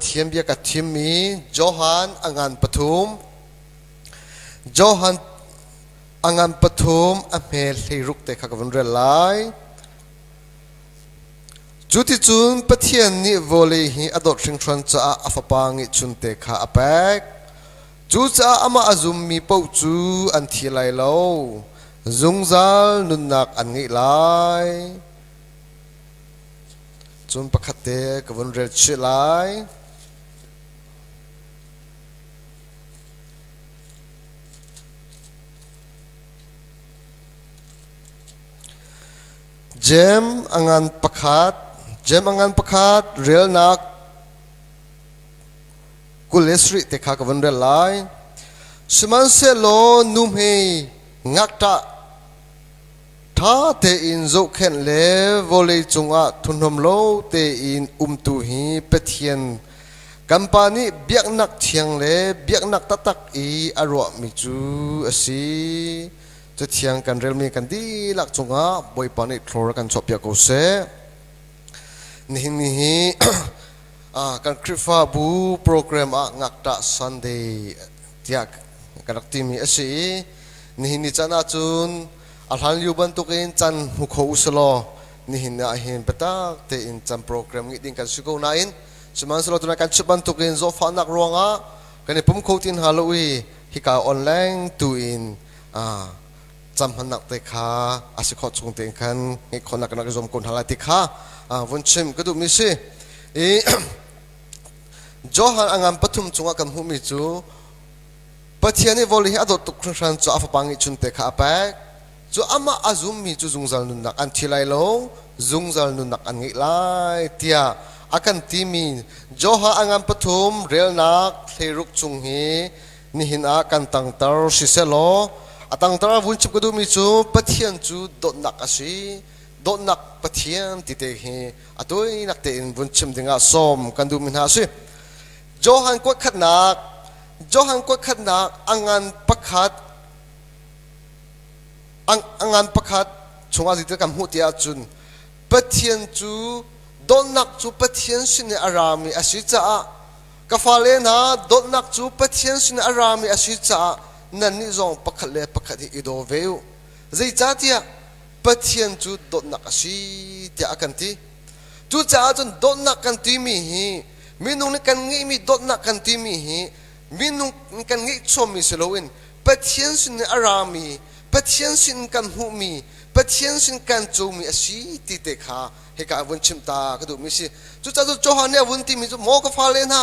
ทียนเบียกับทีมมีโจฮันอังานปฐุมโจฮันอังานปฐุมอเมลให้รุกเตะขักวันเรลัยจุดที่จุนปะเทียนนี่วอลเลย์อดอดสิงทรันจะอาฟปังอิจุนเตะขาอเปกจูจะอามาอาซุมมีปูจูอันที่ไลโลซุงซัลนุนนักอันงี้ไลจุนประคัตเตะกับวันเรชิไลเจมอังานประคัตเจมอังานประคัตเรียลนักกุเลสริเตคากับวันเรลัยสมันเซโลนุ่มเฮงักตะท่าเตอินโจเข็นเลวอลเลจงอาทุนหมโลเตอินตุฮีเปเทียนกัมปานีเบียกนักเทียงเลเบียกนักตักอีอารวะมิจูอสีจะเทียงกันเรลมีกันดีหลักจงอาบอยปานิคลอร์กันชอบยาโกเซนี่กันคริฟ้าบูโปรแกรมงักตะซันเดย์ที่กันรักทีมีสินี่จันอาจุนอัลฮันยูบันตุกินจันหุกหูสโลนี่นะเห็นเปต้าเตอินจันโปรแกรมงี้ดิ้งกันสุโกนาอินสมันสโลตุนักกันชุบันตุกินโซฟานักรวงกันในปุ่มโคตินฮาโลวีฮิกาออนไลน์ตูอินจำพันนักเตะขาอาศัยขอดชงเตะกันให้คนนักจมคนทลายติขาวันชิมก็ดูมิสิโจฮันอังานปฐุมจงอากันหูมิจูปะเทียนี่วอลลีอดตุกครันจูอาฟปังอิจุนเตะขาแปกจูอามาอาซุมมิจูซุงซัลนุนักอันที่ไลโลซุงซัลนุนักอันงี้ไลเตียอากันทีมีโจฮันอังานปฐุมเรียลนักเทรุกจุงฮีนี่หินอากันตังตาร์ชิเซโลตั้งแต่วันชิบก็ดูมิจูปะเทียนจูโดนนักอาศัยโดนนักปะเทียนติเตหีตัวนักเตอินวันชิมดึงอาสมกันดูมินหาสิโจฮันกวดขัดนักโจฮันกวดขัดนักอังานประคัดอังานประคัดชงอาจิตกรรมหัวเตียจุนปะเทียนจูโดนนักจูปะเทียนสินอารามีอาศัยจ้ากาฟาเลนะโดนนักจูปะเทียนสินอารามีอาศัยจ้านั่นนี่จงประคัดเล่ประคัดอีโดเวลใจจ้าเตียปะเทียนจูโดนนักสิเตียกันทีจูจ้าจนโดนนักกันทีมีฮีมินุงกันงี้มีโดนนักกันทีมีฮีมินุงกันงี้ชมมีสโลวินปะเทียนสินอารามีปะเทียนสินกันหูมีปะเทียนสินกันจูมีสิติเตขาเฮกาวันชิมตาก็ดูมิสิจูจ้าจูโจฮันเนี่ยวันที่มีจูโมกฟ้าเลนะ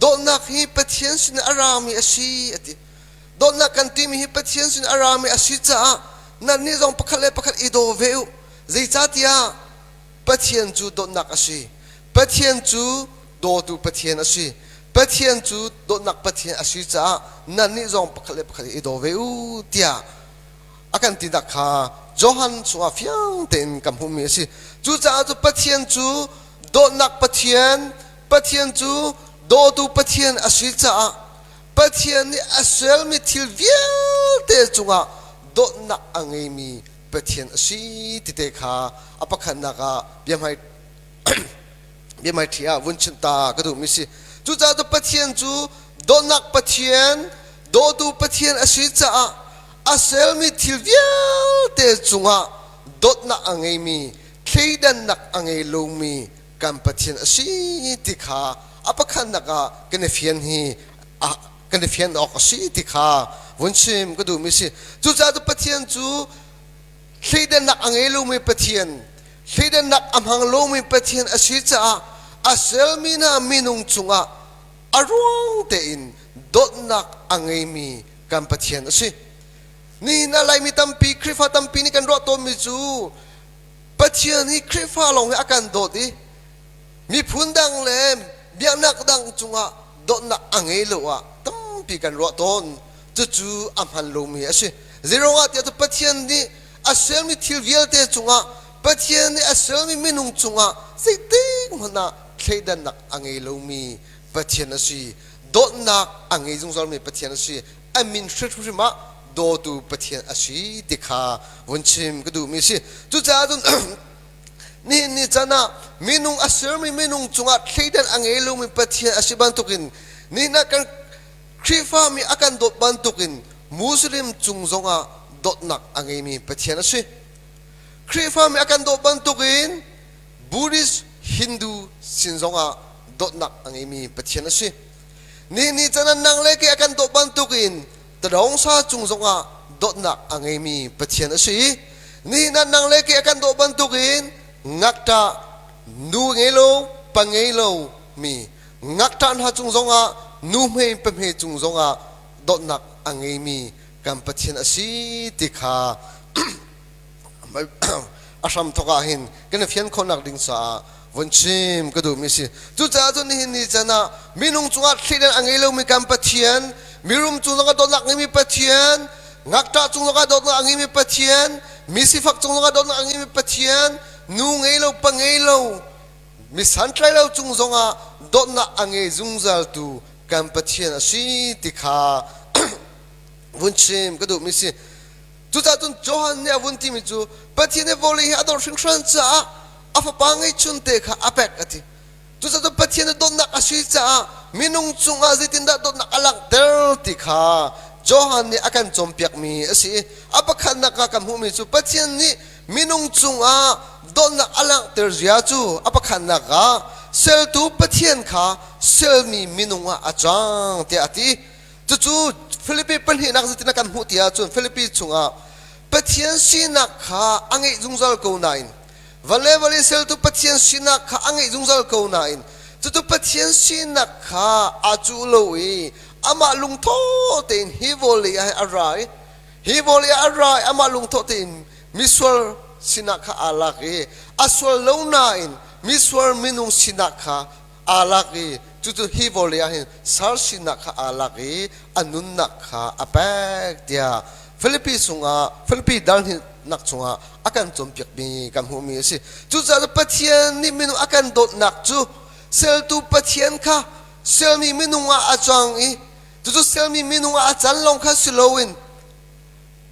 โดนนักฮีปะเทียนสินอารามีสิอติโดนนักกันทีมีปะเทียนสินอารามีสิจ้านั่นนี่จงประคัดเล่ประคัดอีโดเวลใจจ้าเตียปะเทียนจูโดนนักสิปะเทียนจูโดตูปะเทียนสิปะเทียนจูโดนนักปะเทียนสิจ้านั่นนี่จงประคัดเล่ประคัดอีโดเวลเตียอากันติดักขาโจฮันสวาฟิยังเต็นกำพูมีสิจูจ้าจูปะเทียนจูโดนนักปะเทียนจูโดตูปะเทียนสิจ้าปะเทียนนี่อาศัยมีทิลเวียเตจุงะโดนนักอังเอมีปะเทียนสิติเตขาอปะขันนักะเบียไม่เทียวันชินตาก็ดูมิสิจูจ้าตัวปะเทียนจูโดนนักปะเทียนโดตูปะเทียนสิจ้าอาศัยมีทิลเวียเตจุงะโดนนักอังเอมีเคดันนักอังเอลูมีกันปะเทียนสิติขาอปะขันนักะกันเฟียนฮีกันเฟียนออกสิติขาวันชิมก็ดูมิสิจูจ้าตัวปะเทียนจูเคดันนักอังเอลูมีปะเทียนเคดันนักอัมหังลูมีปะเทียนสิจ้าอาศัยมีนามีนุงจุงะอารวงเตอินโดนนักอังเอมีกันปะเทียนสินี่น่าไลมีตัมปีคริฟ้าตัมปีนี่กันรอตัวมิจูปะเทียนนี่คริฟ้าลงให้อาการโดดดิมีพุ่นดังเลมเบียนักดังจุงะโดนนักอังเอลูอะตัมปีกันรอตนจูอัมหันลูมีสิเซโรอะเดียตัวปะเทียนนี่อาศัยมีทิลเวียเตจุงะปะเทียนนี่อาศัยมีนุงจุงะสิติมันน่ะเคดันนักอังเอลูมีปะเทียนสิโดนนักอังเอจุงซอลมีปะเทียนสิอามินชุดชุดมาโดตูปะเทียนสิติขาวันชิมก็ดูมีสิจูจ้าจน ni chana minung asir mi minung chunga thleidan angelo mi pathian asiban tukin ni na kan krifa mi akan dot bantukin muslim chungzonga dotnak angai mi pathian ase krifa mi akan dot bantukin buddhist hindu sinzonga dotnak angai mi pathian ase ni chana nangle ke akan dot bantukin tadongsa chungzonga dotnak angai mi pathian ase ni na nangle ke akan dot bantukin Ngaktah nu ngelo pangelo mi Ngaktah ha chungzonga nu mei pemhe chungzonga dotnak angai mi kam pathian asi tikha asam thoka hin kana fian khonak ding sa vonchim kadu mi si tu cha chu ni chana minung chunga thlidan angelo mi kam pathian mirum chungzonga dotnak angai mi pathian Ngaktah chungzonga dotnak angai mi pathian misifak chungzonga dotnak angai mi pathian nu ngelo pangelo mi santlai lo chungzonga dotna ange zungzal tu kam pathian asi tikha vunchim kadu mi si tu cha tun johan ne vunti mi chu pathian ne voli ador shingshran cha afa pangai chun te kha apek ati tu cha tu pathian ne dotna asi cha minung chunga zitinda dotna alak der tikha johan ne akan chompiak mi asi apakhan na ka kam hu mi chu pathian ni minung chunga dotna alang terzia chu apakhan na ka sel tu pathian kha sel mi minunga achang te ati chu philippi panhi nak zitina kan hu tia chu philippi chunga pathian sinak kha angai zungzal ko nain vale sel tu pathian sinak kha angai zungzal ko nain chu pathian sinak kha achu loi ama lungtho ten hi voli arai ama lungtho ten miswal sinakha alaki aswal launain miswar minung sinakha alaki tutu hivolia hin sar sinakha alaki anunnakha apek dia Philippi sunga Philippi dalhin nakchunga akan chompiak bi kam humi si chu za pathian ni minu akan dot nak chu sel tu pathian kha sel mi minunga achang i tutu sel mi minunga achan long kha silowin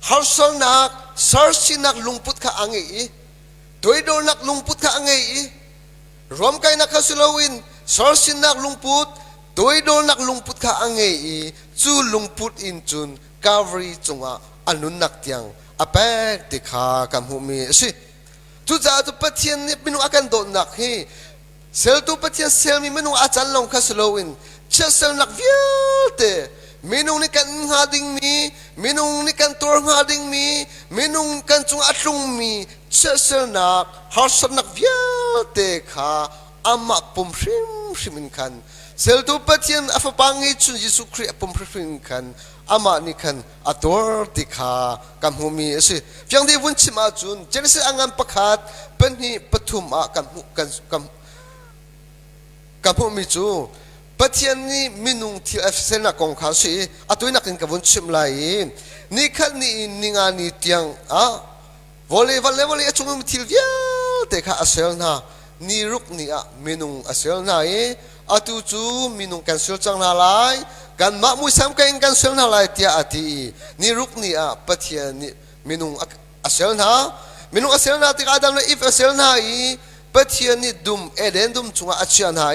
harsal nak sarsi nak lungput ka angai doidol nak lungput ka angai rom kai nak kasulawin sarsi nak lungput doidol nak lungput ka angai chu lungput in chun kavri chunga anun nak tiang apek tikha kam humi si tu za tu pathian ni minu akan do nak hi sel tu pathian sel mi minu achan long kasulawin chesel nak vialte minung ni kan ngading mi minung ni kan tor ngading mi minung kan chung atlung mi chesel nak harsan nak vial te kha ama pum shim kan sel tu pathian afa pangi chu Jesuh Christ pum shim kan ama ni kan ator ti kha kam humi ase fyang de vun chima chun Genesis angan pakhat panhi pathum a kam humi chu pathian ni minung thil afsena kong kha si atui nakin ka bun chim lai ni khan ni ninga ni tiang a vole achung thil via te kha asel na ni ruk ni a minung asel na atu chu minung cancel chang na lai kan ma mu sam ka cancel na lai tia ati ni ruk ni a pathian ni minung asel na ti adam na if asel na pathian ni dum edendum chunga achian na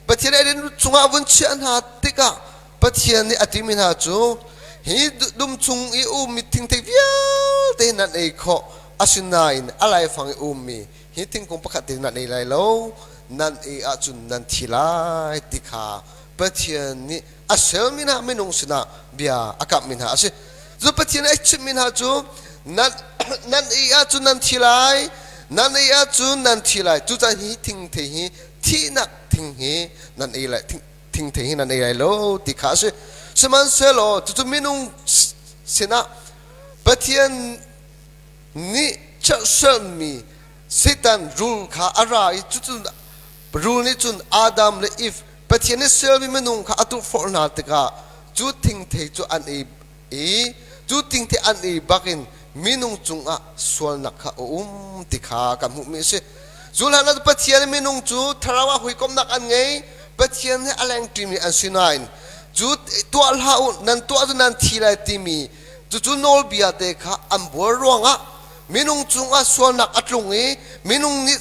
pathian edin chunga bun chian ha tika pathian ni atimin ha chu hi dum chung I meeting te vial te nan ei kho asinain alai fang mi hi ting kong pakhat te nan ei lai lo nan ei a chun nan thilai tika pathian ni asel min ha minung sina bia akap min ha ase zo pathian ai chim min ha chu nan ei a chun nan thilai tu chan hi ting te hi thi nak ting hi nan ei lai ting te hi nan ei lai lo tikha se seman selo tu minung sina pathian ni chasel mi Satan rule kha arai tu rule ni chun Adam le if pathian ni sel mi minung kha atu for na tika chu ting te chu an ei chu ting te an ei bakin minung chunga swal nakha tikha kam hu mi se zulhana pathian minung chu tharawa huikom nak an ngei pathian he alang timi an sinain chu to alha nan to nan thilai timi chu nol biate kha am bor ronga minung chunga swal nak atlungi minung ni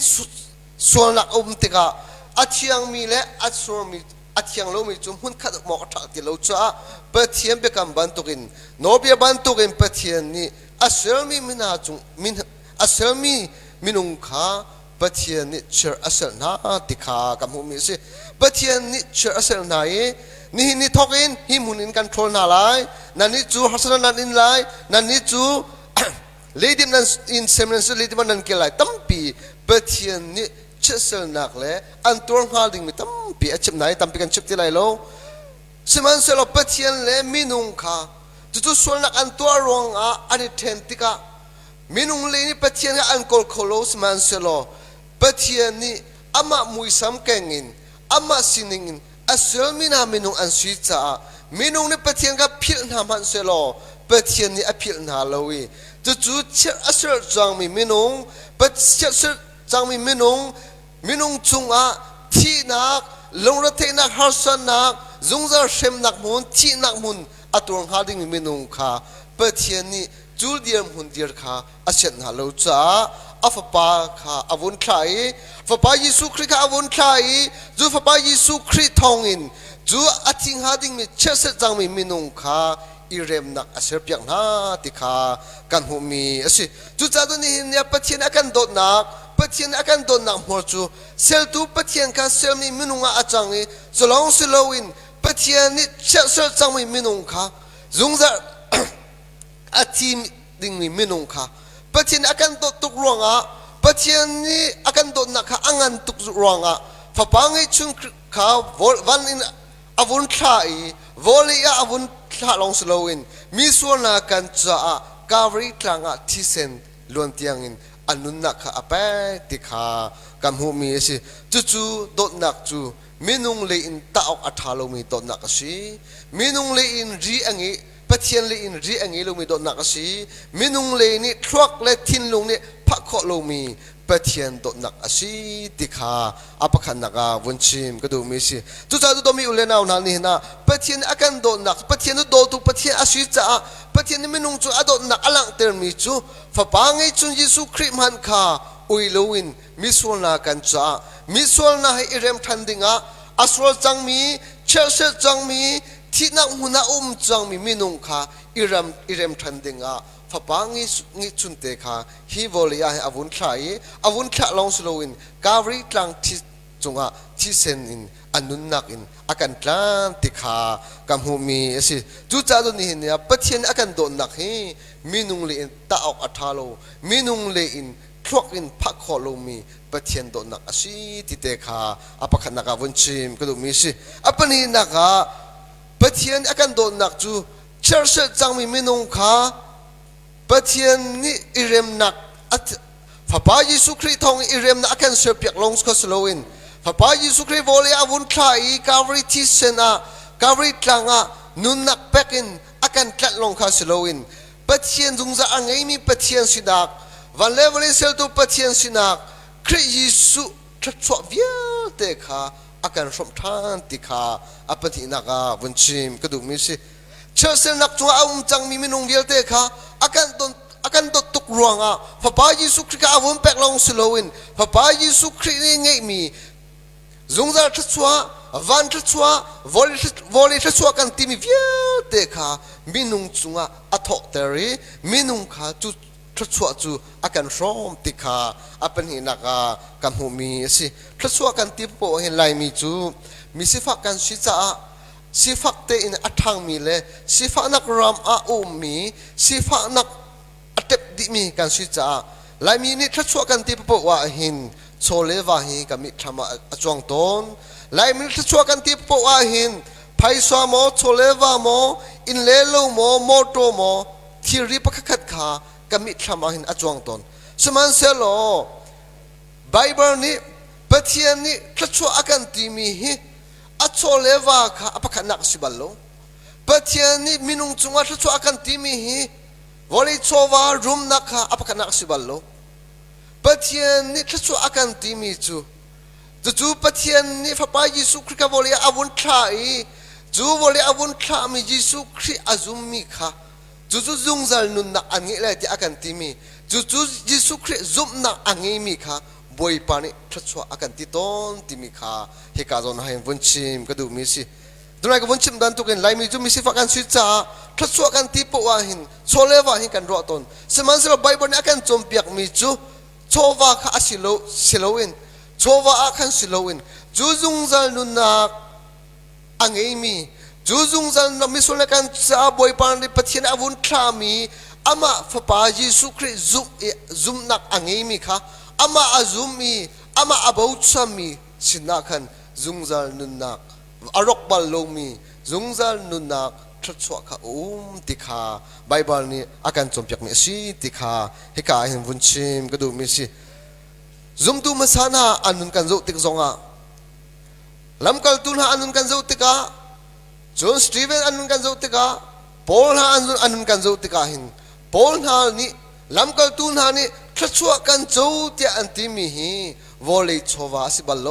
ส่วนหลักติกาอาเทียงมีและอาส่วนมีอาเทียงเรามีจุ่มหุ่นขัดหมอกถักติเราจ้าเปเทียนเบกันบันตุกินโนเบียบันตุกินเปเทียนนี่อาเซลมีมินาจุงมินอาเซลมีมินุงขาเปเทียนนี่เชื่ออาเซลนาติกากับหูมีสิเปเทียนนี่เชื่ออาเซลนานี่ทอกินหิมุนินกันโทรนาไลนั่นนี่จูฮัสนันอินไลนั่นนี่จูเลดิมันอินเซมเนสเลดิมันนั่นเกลัยตั้มปีเปเทียนนี่เชื่อเซลนักเลยอันตัวหาดิ่งมีตั้มปีอาชิบไหนตั้มปีกันชิบที่ไรโลสมันเซลเปเทียนเลยมินุงขาจู่ส่วนนักอันตัวรองอันนี้เทนติกามินุงเลยนี่เปเทียนอันโคลโคโลสมันเซลเปเทียนนี่อามามุยสัมเกงินอามาสินิงินอาเซลมินามินุงอันสุดจ้ามินุงนี่เปเทียนก็พิลนามันเซลเปเทียนนี่อพิลนาเลวีจู่เชื่ออาเซลจังมีมินุงเปเชื่อจังมีมินุงจุงที่นักลงรถเทนักฮาร์สันนักจุงจะเชื่อนักมุนที่นักมุนอัตวงหาดิ่งมินุงค่ะเปิดเทียนนี่จูเดียมหุ่นเดียร์ค่ะอาเชนฮาโลจ้าอัฟปาค่ะอาวุนใครฟ้าปายิสุคริค่ะอาวุนใครจูฟ้าปายิสุคริทองอินจูอัติงหาดิ่งมีเชื่อเสจังมีมินุงค่ะอิเรมนักอาเชเปียงนาติค่ะกันหูมีสิจูจ้าตัวนี้เนี่ยเปิดเทียนอาการโดดนักเปิดเทียนอาการโดดนักหัวจูเซลตูเปิดเทียนค่ะเซลมีมินุงอาจังนี่สลองสโลวินเปเทียนนี่เชื่อเชื่อจังมีมินุงค่ะจุงจะอาทีมดิ่งมีมินุงค่ะเปเทียนอาการตุกรวงเปเทียนนี่อาการโดนนักค่ะอังตุกรวงฟ้าปังให้ชุนค่ะวันอินอาวุธข่ายวอลเลยอาวุธข่าลองสโลวินมีส่วนนักกันจะกาวริกลางที่เซนล้วนเตียงอินอันนุนนักค่ะอาเปติค่ะกำหูมีสิจู่โดนนักจู่มินุงเลยอินตาออกอัฐาลงมีโดนนักสิมินุงเลยอินรีอังงี้เปเทียนเลยอินรีอังงี้ลงมีโดนนักสิมินุงเลยนี่ทรักและทินลงนี่พักขอลงมีเปเทียนโดนนักสิติขาอัปขันนักวันชิมก็ดูมีสิทุกท่านต้องมีอุเลนเอาหนานี่นะเปเทียนอาการโดนนักเปเทียนโดนตุกเปเทียนอาศิจ้าเปเทียนมินุงจู่โดนนักอลังเตอร์มีจู่ฟ้าปังให้จุนยิสุคริมันค่ะอุยโลวินมิส่วนนักกันจ้ามิส่วนนักให้อิเรมทันดิงอาสวลจังมีเชื่อเชื่อจังมีที่นักหุนาจังมีมินุงค่ะอิเรมทันดิงฟ้าปังงี้จุนเตค่ะฮีวอลีอาวุนข่ายอาวุนข่าลองสโลวินกาวิกลางที่จงที่เซนอินอันนุนนักอินอาการกลางติค่ะกำหูมีสิจู่จ้าตัวนี้เนี่ยปะเทียนอาการโดนนักฮีมินุงเลอินตาออกอัฐาโลมินุงเลอินทรักอินพักขอลงมีปะเทียนโดนนักสิติเตค่ะอปะขันนักวันชิมก็ดูมีสิอปะนี้นักปะเทียนอาการโดนนักจู่เชื่อเชื่อจังมีมินุงค่ะปะเทียนนี่อิเรมนักฟ้าปายิสุคริทองอิเรมนักกันเสือเปียกลงสกสโลวินฟ้าปายิสุคริวอลอาวุนข่ายกาวริทิเซนกาวริกลางนุนนักเป็กินอาการกัดลงคาสโลวินปะเทียนจงจะอังไงมีปะเทียนสินักวันเลวเลเซลตัวปะเทียนสินักคริยิสุทัดสวบเวียเตค่ะอาการสมทานติค่ะอปฏินักวันชิมก็ดูมีสิเชื่อเซลนักจงเอาจังมีมินุงเวียเตค่ะอาการโดนตุกรวงฟ้าปายิสุคริกอาวุนเป็กลงสโลวินฟ้าปายิสุครินี่ไงมีจงจะทัดสววันทัดสววอลทัดสวกันที่มีเวียเตค่ะมินุงจงอัทเตอรีมินุงค่ะจุทัดสวจูอาการร้อมติค่ะอเป็นหินักกำหูมีสิทัดสวกันที่โปเห็นลายมีจูมีสิฟักกันชิจ้าสิฟักเตอินอัฐางมีเลยสิฟักนักรำมีสิฟักนักอัตเตดิมีกันชิจ้าลายมีนี่ทัดสวกันที่โปว่าหินโชเลวาหิกับมิทำมาจวงต้นลายมีทัดสวกันที่โปว่าหินไพสวาโมโชเลวาโมอินเลโลโมโมโตโมที่ริปขัดขากับมิทำมาหินอจวงต้นสมันเซโลไบเบิลนี้ปะเทียนนี้ทัดสวกันที่มีหิอัจฉริยะค่ะอภักนักสิบัลโลปะเทียนนี้มินุงจงว่าทัดสวกันที่มีหิวอลิโชวารุมนักค่ะอภักนักสิบัลโลปะเทียนนี้ทัดสวกันที่มีจู่ปะเทียนนี้พระปายิสุคริกวอลิอาวุนข่ายจู่วอลิอาวุนข่ามียิสุคริอาซุมมีค่ะจู่จงจัลนุนนักอันนี้เลยที่อากันที่มีจู่ยิสุคริซุมนักอันนี้มีค่ะ บอยปานิทัศวะอากันติตอนติมิขาเฮกาโซนาเฮวันชิมก็ดูมิสิดูนายก็วันชิมดันตุกินไลมีจุมิสิฟักันสุจ้าทัศวะกันติปวาหินโซเลวาหินกันรอตนสมันสระไบเบิลอากันจมเปียกมิจูโชวาข้าสิโลวินโชวาอากันสิโลวินจูจุงซัลนุนักอังเอมีจูจุงซัลนมิสุนักันซาบอยปานิปะเทียนอาวุธคลามีอามาฟปาเยซูคริสต์จุมนักอังเอมีค่ะอามาอาจุมีอามาอาบูชามีสินักขันจุงซัลนุนักอารกบัลโลมีจุงซัลนุนักทัศวะข้าติขาไบเบิลนี้อาการจมปีกมีสิติขาเฮกาเห็นวุ่นชิมก็ดูมีสิจุมตูมาสานาอันนุนกันจุติกจงอ่ะลำกัลตุนหาอันนุนกันจุติกาจอห์นสตีเวนอันนุนกันจุติกาปอลหาอันนุนกันจุติกาหินปอลหานี่ลำกัลตุนหานี่ทัศวะกันจุติอันติมีฮีวอลเลย์ชวาสิบัลโล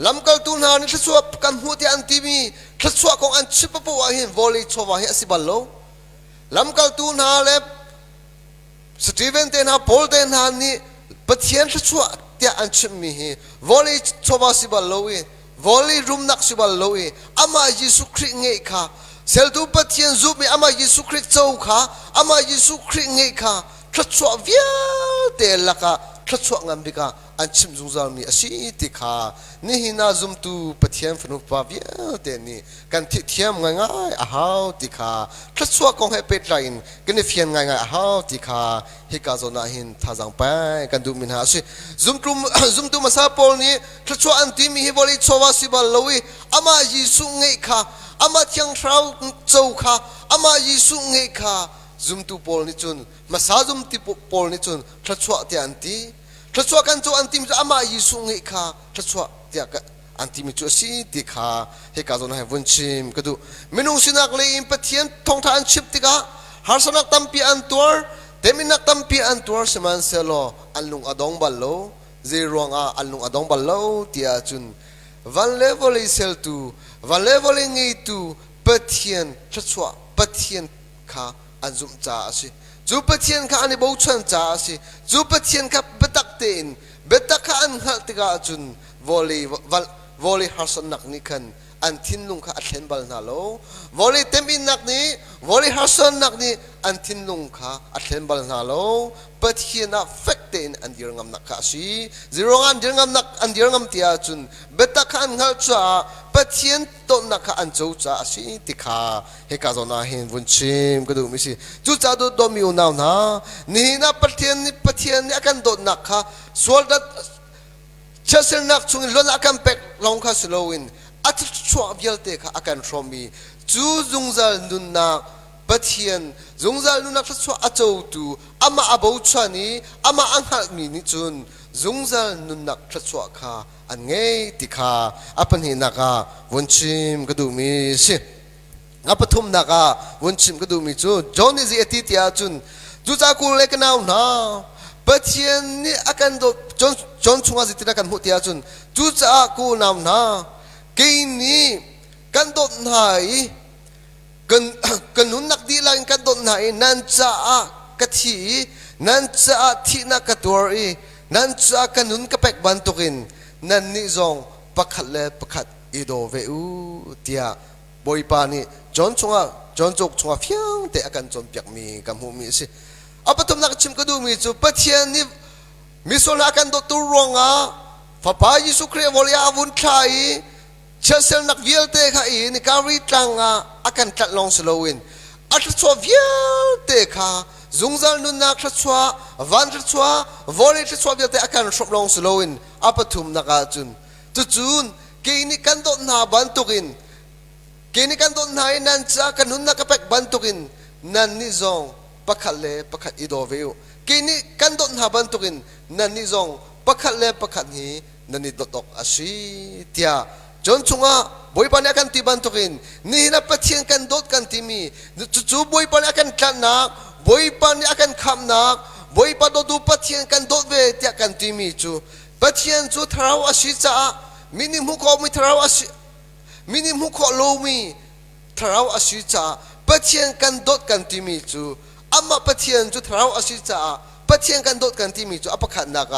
ลำกัลตุนหานี่ทัศวะกันหัวติอันติมีทัศวะของอันชิปปวะหินวอลเลย์ชวาฮิสิบัลโลลำกัลตุนหาเล็บสตีเวนเตนหาปอลเตนหานี่ปะเทียนทัศวะติอันชิปมีฮีวอลเลย์ชวาสิบัลโลวอลเลย์รุมนักสิบัลโลอามาเยซูคริสต์เงยค่ะเซลตูปะเทียนจูมีอามาเยซูคริสต์เจ้าค่ะอามาเยซูคริสต์เงยค่ะทัศวะเวียเตลักะทัศวะงามบิกาอันชิมจุงซาลมีอาศิติขานี่หินาจุมตูปะเทียนฝนุปาเวียเตนี่กันทิเทียมง่ายๆอาหาวติขาทัศวะคงให้เป็ดไลน์กันนี่เฟียนง่ายๆอาหาวติขาเฮกาโซนาหินท่าจังไปกันดูมินหาสิจุมตูมาซาปอลนี่ทัศวะอันที่มีฮิบริชวาสิบัลโลวีอามาเยซูเงยค่ะอามาเทียงเท้าเจ้าค่ะอามาเยซูเงยค่ะจุมตูปอลนี่จุนมาซาจุมตีปอลนี่จุนทัศวะที่อันที่ทัศวะกันจูอันติมิจูอามาเยซูเงยค่ะทัศวะที่อันติมิจูสิติขาเฮกาโซนาให้วุ่นชิมก็ดูมินุสินักเลยอินปะเทียนทองทานชิปติกาหาสนักตัมปีอันตัวเตมินักตัมปีอันตัวสมันเซโลอันลุงอดองบัลโลเจรวงอันลุงอดองบัลโลที่อาจุนวันเลวเลยเซลตูวันเลวเลยเงยตูปะเทียนทัศวะปะเทียนค่ะอันจุมจ้าสิจูปะเทียนค่ะอันนี้บูชาจ้าสิจูปะเทียนค่ะเบตักเตนเบตักค่ะอันหัลติกาจุนวอลเลย์ฮาร์สันนักนี่คันอันทินลุงค่ะอัดเห็นบัลนาโลวอลเลย์เต็มอินนักนี่วอลเลย์ฮาร์สันนักนี่อันทินลุงค่ะอัดเห็นบัลนาโลปะเทียนน่ะเฟกเตนอันเดียร์งามนักค่ะสิจีรองอันเดียร์งามนักอันเดียร์งามที่อาจุนเบตักค่ะอันหัลจ้าปะเทียนต้นนักค่ะอันจูจ้าสิติขาเฮกาโซนาเห็นวุ่นชิมก็ดูมิสิจูจ้าดูดมิวนานะนี่นะปะเทียนนี่อากันโดนนักค่ะส่วนนั้นเชื่อเสียนักชุงล้นอากันเป็กลองข้าสโลวินอัตชัวเบียลเตค่ะอากันชมีจูจุงซัลนุนนักปะเทียนจุงซัลนุนนักชัวอาจูตูอามาอาบูชานีอามาอังหักมีนิจุนจุงซัลนุนนักชัวค่ะอันเงยติขาอาปันหินักาวันชิมก็ดูมีสิอาปทุมนักาวันชิมก็ดูมีจูจอห์นนี่เอติติอาจุนจูจากุเล็กนาวนาปะเทียนนี่อากันโดจนชงอาจิตนักันหุติอาจุนจูจากุนาวนาเกนี่กันโดนหายกันนุนนักดีลังกันโดนหายนั่นจากะทีนั่นจะที่นักตัวอีนั่นจะกันนุนกะเป็กบันตุกินนั่นนี่จงปักขัดเล่ปักขัดอีโดเวอูเตียบอยปานี่จนชงจกชงเฟียงแต่อากันจนเปียกมีกำหูมีสิอาปตุมนักชิมก็ดูมีจูปะเทียนนี่มิโซนักกันโดตัวรองฟ้าพายิสุครีวอลยาวุนไทยเชื่อเซลนักเวียลเตะค่ะอีนี่การีตังอากันตัดลงสโลวินอัตชัวเวียลเตะค่ะจุงซัลนุนักชัววันชัววอลเลย์ชัวเวียลเตะอากันชอบลงสโลวินอาปตุมนักจุนจุนเกนี่กันโดนหาบันตุกินเกนี่กันโดนหานันจะกันนุนนักเป็กบันตุกินนันนี่จงปักขัดเล่ปักขัดอีโดเวลเกนี่กันโดนหาบันตุกินนันนี่จงปักขัดเล่ปักขัดนี้นันนี่ดอกอาชีเตียจนชงบอยปานกันตีบันตุกินนี่นับปะเทียนกันโดดกันตีมีจู่บอยปานกันขันนักบอยปานกันคำนักบอยปานดูปะเทียนกันโดดเวทีกันตีมีจู่ปะเทียนจู่ทราวอาชีจ้ามินิมุขมีทราวอาชีมินิมุขโลมีทราวอาชีจ้าปะเทียนกันโดดกันตีมีจู่อามาปะเทียนจู่ทราวอาชีจ้าปะเทียนกันโดดกันตีมีจู่อปะขันนัก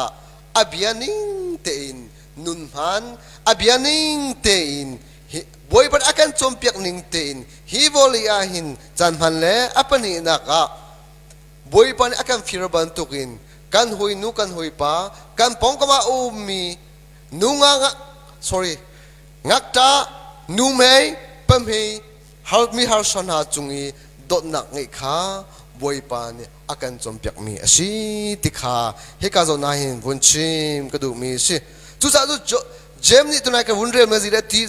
abianing tein nun han abianing tein boy pan akan chompiak ning tein hi voli ahin chan han le apani naka boy pan akan firban tukin kan hui nu kan hui pa kan pong kama umi nunga ngakta numei pamhei halmi harsan ha chungi dawtnak ngai kha boy pan akan chompiak mi asi tikha he ka zo na hin bunchim ka du mi si chu cha chu jem ni tunai ka vunre ma zira ti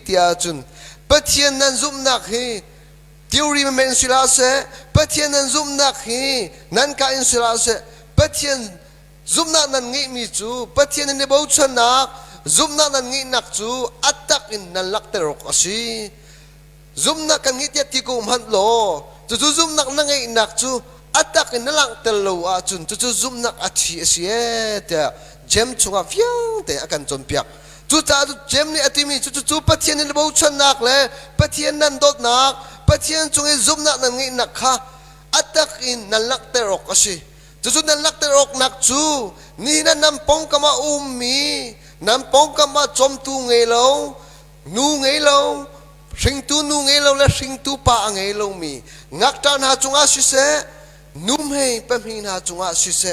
tia chun pathian nan zum nak hi theory men sila se pathian nan zum nak hi nan ka in sila se pathian zum nak nan ngi mi chu pathian ne bau chan nak zum nak nan ngi nak chu atak in nan lak te rok asi zum nak kan ngi ti ko man lo chu zum nak na ngai nak chu atak in nan lak tel lo a chun chu zum nak a thi asi ta jem chunga fyang te akan chompiak chu cha jem ni atimi chu pathian ni bo chan nak le pathian nan dot nak pathian chungi zum nak nan ngi nak kha atak in nan lak te rok asi chu nan lak te rok nak chu ni na nam pong kama ummi nam pong kama chom tu ngei lo nu ngei lo sing tu nu ngei lo la sing tu pa ngei lo mi Ngaktah na chunga si se num hei pamhi na chunga si se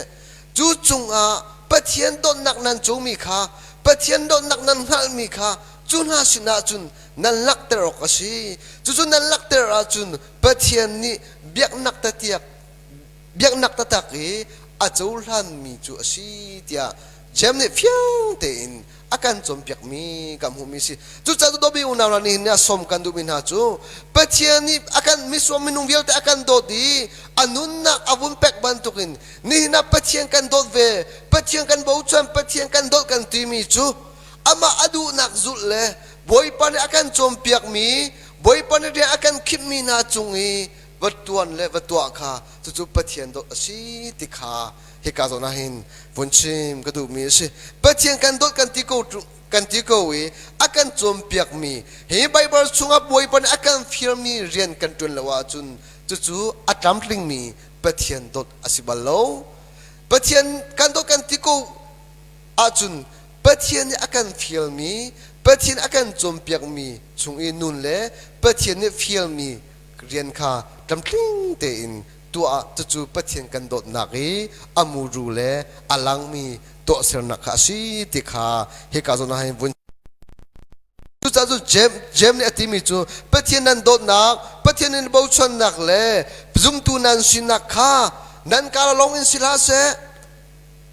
chu chunga pathian dot nak nan chu mi kha pathian dot nak nan hal mi kha chun ha sina chun nan lak te rok asi chu nan lak te ra chun pathian ni biak nak ta tiak biak nak ta taki a chul han mi chu asi tia jem ni fyang te in akan chompiak mi kam hu mi si chu cha do bi una ni na som kan du min ha chu pathian ni akan mi som minung vial te akan do di anun nak avun pek bantukin ni na pathian kan dot ve pathian kan bau chan pathian kan dot kan ti mi chu ama adu nak zul le boy pan akan chompiak mi boy pan dia akan khip mi na chungi watuan le watua kha chu pathian dot asi tikha he ka zo na hin bunchim ka du mi si pathian kan dot kan ti ko we akan chompiak mi he bible chunga boy pan akan fir mi rian kan tun lawa chun chu atramtling mi pathian dot asibalo pathian kan dot kan ti ko achun pathian ni akan fir mi pathian akan chompiak mi chungi nun le pathian ni fir mi rian kha tramtling te in tua chu pathian kan dot naki amuru le alang mi to ser nakha si tikha he ka zo na hin bun chu cha chu jem ni atimi chu pathian nan dot nak pathian ni bo chon nak le zum tu nan sinak kha nan ka long in sila se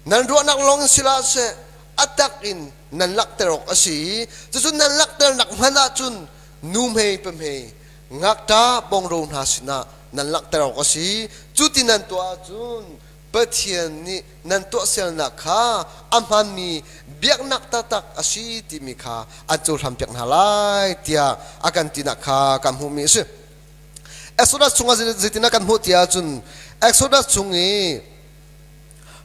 nan ro nak long in sila se atak in nan lak terok asi chu nan lak ter nak hana chun num hei pem hei Ngaktah bong ro na sina nan lak terok asi chuti nan to chun pathian ni nan to sel na kha amhan mi biak nak tatak asi ti mi kha achul ham piak na lai tia akan tina kha kam hu mi se Exodus chunga zitina kan hu tia chun Exodus chungi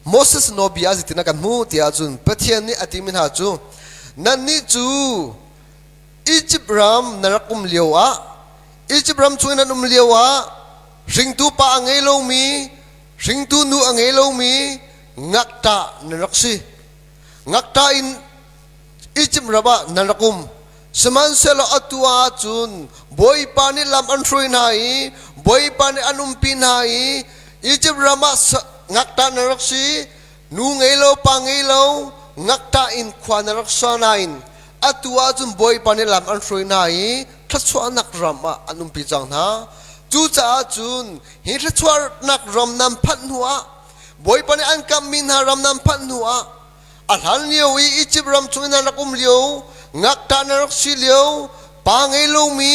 Moses no bia zitina kan hu tia chun pathian ni atimin ha chu nan ni chu Egypt ram narakum lewa Egypt ram chungi nan lewa ring tu pa angei lo mi ring tu nu angei lo mi Ngaktah naraksi Ngaktah in Egypt raba narakum seman selo atua chun boy pani lam anroi nai boy pani anumpi nai Egypt rama Ngaktah naraksi nu ngei lo pa ngei lo Ngaktah in khwa naraksa nain atua chun boy pani lam anroi nai thachwa nak rama anumpi chang na chu cha chun hi thachwa nak ram nam phan huwa boy pani an kam min ha ram nam phan huwa alhan liu Egypt ram chung na nakum liu Ngaktah naraksi liu pa ngei lo mi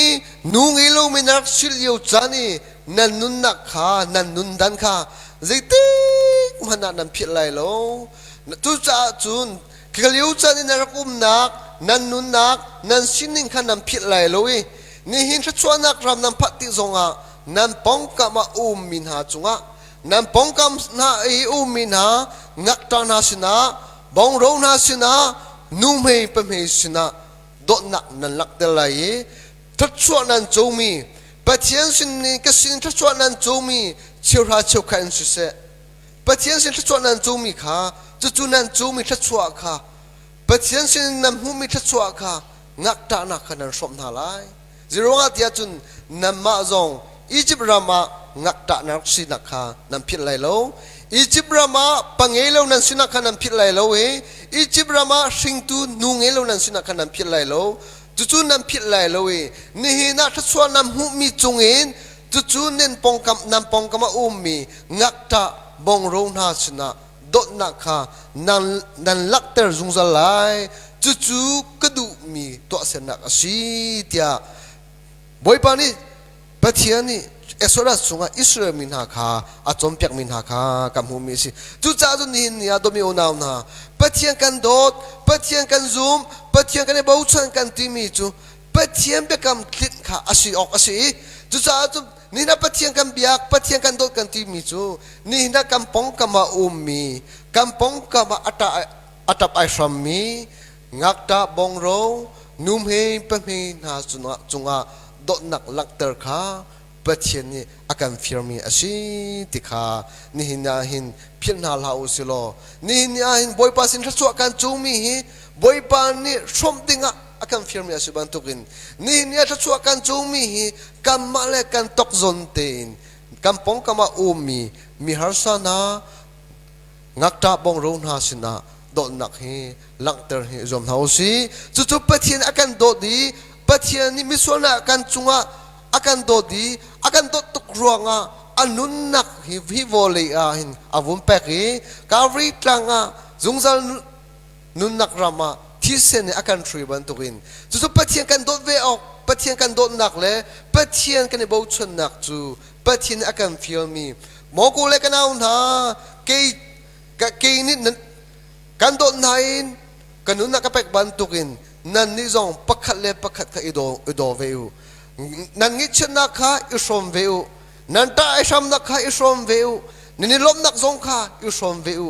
nu ngei lo mi naraksi liu chani nan nun nak kha nan nun dan kha ziti mana nan phit lai lo chu cha chun kiliu chani narakum nak nan nun nak nan sining kha nan phit lai lo wi ni hin thachwa nak ram nam phat ti zonga nan pong ka ma min ha chunga nan pong kam na min ha Ngaktah na sina bong ro na sina nu mei pe mei sina dot nak nan lak de lai thachwa nan chomi pathian sin ni ka sin thachwa nan chomi chura chau khan su se pathian sin thachwa nan chomi kha จู่ๆนั้นจู่มีทัศวะค่ะปะเทียนสินำหูมีทัศวะค่ะงักตานักขนาดสมทาลายจิรงอาเดียจุนนำมาจงอียิปต์รามางักตานักสินักค่ะนำพิษไหลโลอียิปต์รามาปังเอโลนั้นสินักค่ะนำพิษไหลโลอียิปต์รามาสิงตูนุงเอโลนั้นสินักค่ะนำพิษไหลโลจู่ๆนำพิษไหลโลนี่นักทัศวะนำหูมีจงเองจู่ๆเน้นปองกำนำปองกำมามีงักตาบงโรงนาสินะดดนักค่ะนันลักเตอร์จุงสลายจู่ๆกระดูมีตัวเสนักสิเดียบ่อยปานี่ปะเทียนี่เอสโซรัสสุงอิสราเอลมินหาคาอาจอมเปียกมินหาคากำหูมีสิจู่จ้าจุนี่เนี่ยตัวมีโอนาวนะปะเทียนกันโดดปะเทียนกันซูมปะเทียนกันในบ่าวชันกันทีมีจู่ปะเทียนเบกำคลิกค่ะอาศัยออกอาศัยจู่จ้าจุนี่นะปะเทียนกันเบียกปะเทียนกันโดดกันทีมีจู่นี่นะกำปองกำมามีกำปองกำมาอัตไอชัมมีงักตาบงโรนุ่มเฮปะเฮนาจุงะดอกนักลักเตอร์ค่ะปะเทียนนี่อาการฟิร์มีอาศัยติค่ะนี่นะหินเพียงนาลาอุสิโลนี่นะหินบอยปาสินทัศวกันจูมีบอยปานี่ชมติงะอาการฟิร์มีอาศัยบันทุกินนี่นะทัศวกันจูมีกัมมาเลกันตกจนเตนกัมปองกัมมามีฮาร์สนางักตาบงโรนาสินะดอกนักลักเตอร์จอมเฮาสิจู่ๆปะเทียนอาการโดดีปะเทียนนี่มิส่วนอาการจุงะอาการโดดีอาการโดดตุกรวงอันนุนนักฮิโวลีหินอาวุธแปกการีตรังจุงซัลนุนนักรามาที่เส้นอาการทรีบันตุกินจู่ๆปะเทียนกันโดดเวออกปะเทียนกันโดดนักเลยปะเทียนกันในบ่าวชนนักจู่ปะเทียนอาการฟิลมีหมอกูเล็กกันเอาหน้าเกยนิดนั้นกันโดดไหนกันนุนนักเป็กบันตุกินนั่นนี่จงปักขัดเล็บปักขัดกับอิโดเววนั่นงิชนักข้าอิสมเววนั่นตาไอชามนักข้าอิสมเววนี่ลมนักจงข้าอิสมเวว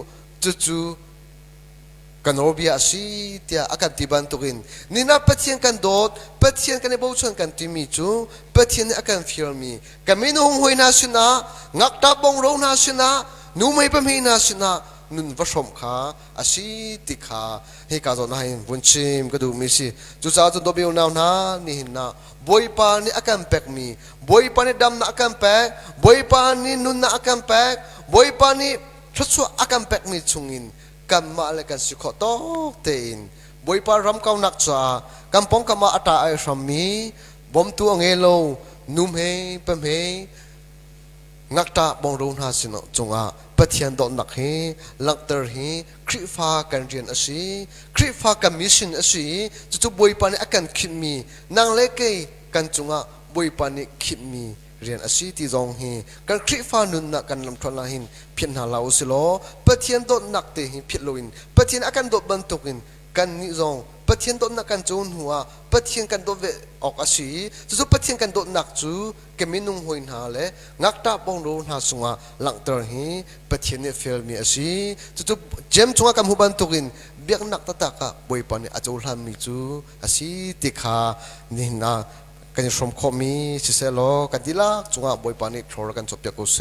จู่ๆกันโรบิอาชีเตียอาการที่บันตุกินนี่นับปะเทียนกันโดดปะเทียนกันในบ่าวชนกันที่มีจู่ปะเทียนอาการฟิลมีกันไม่นุ่งหวยนาสินะงักตาบงโรนาสินะนุ่มไม่เป็นไม่นาสินะนุนวชมขาอาชีติขาให้กาจนาให้บุญชิมก็ดูมิสิจุจ้าจุดเบียวนาวนานี่หินนะบอยปานี่อาการแปกมีบอยปานี่ดำนะอาการแปกบอยปานี่นุนนะอาการแปกบอยปานี่ชัดชัวอาการแปกมีชุงินกันมาอะไรกันสิขอโตเตนบอยปารำเก้านักจ้ากันปองกันมาอัตาไอชัมมีบ่มตัวเงโลนุ่มเฮเปมเฮงักตาบงรูนหาสินจงปะเทียนดอกนักลักเตอร์คริฟ้ากันเรียนอาศัยคริฟ้ากันมิชชันอาศัยจู่ๆบอยปานี่อาการคิดมีนางเล็กกันจงบอยปานี่คิดมีเรียนอาศัยที่จงกันคริฟ้านุนนักกันลำทวนลาหินเพียงหาเราสิโลปะเทียนดอกนักเตหิเพียรลินปะเทียนอาการดอกบรรทุกินกันนิจงปะเทียนดอกนักกันจูนหัวปะเทียนกันดอกเวออกอาศัยจู่ๆปะเทียนกันดอกนักจู่แกไม่นุ่งหอยหาเลยงักตาบงโรนหาสุงหลังเตอร์ปะเทียนเนี่ยเฟลมีอาศัยจู่ๆเจมจุงกันหุบันตุกินเบียกนักตะตากะบอยปานี่อาจูรันมีจู่อาศัยติขานี่นะกันยชมคอมีสิเซโลกันดีละจุงบอยปานี่โทรกันจบจากกุเซ